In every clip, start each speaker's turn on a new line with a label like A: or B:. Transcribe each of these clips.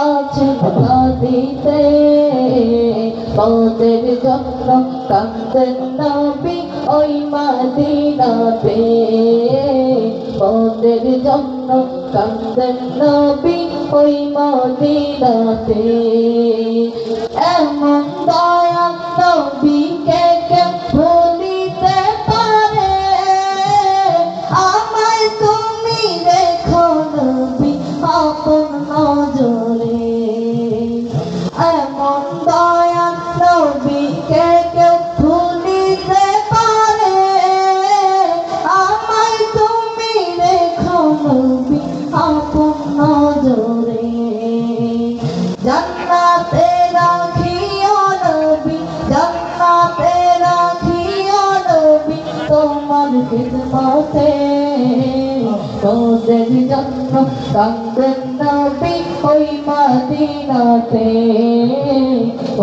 A: আছে নদীতে ওদের জন্য কান্দেন নবী ওই মদিনাতে ওদের জন্য কান্দেন নবী ওই মদিনাতে এমন দয়া নবীকে কেউ ভুলিতে পারে আমায় তুমি রেখো নবী আপন নজরে এমন দয়া নবীকে কেউ ভুলিতে পারে আমায় তুমি রেখো নবী আপন নজরে জান্নাতে রাখিও নবী জান্নাতে রাখিও নবী তোমার খিদমতে ওদের জন্য কান্দেন নবী ওই মদিনাতে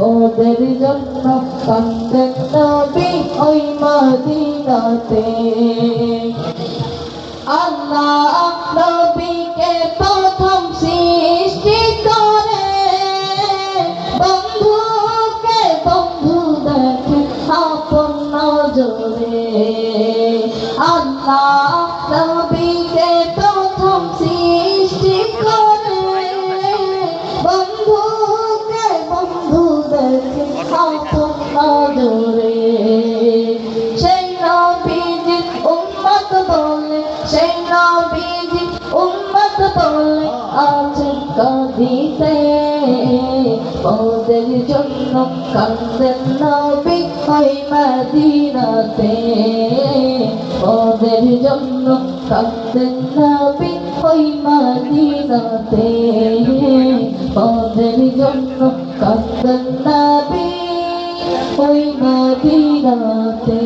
A: ওদের জন্য কান্দেন নবী ওই মদিনাতে আল্লাহ নবীকে প্রথম সৃষ্টি করে বন্ধুকে বন্ধু দেখে আপন নজরে আল্লাহ নবীকে প্রথম সৃষ্টি করে বন্ধুকে বন্ধু দেখে আপন নজরে সেই নবীজির উম্মত বলে সেই নবীজির উম্মত বলে আছে কাঁদিতে ওদের জন্য কান্দেন নবী ওই মদিনাতে ওদের জন্য কান্দেন নবী ওই মদিনাতে ওদের জন্য কান্দেন নবী ওই মদিনাতে।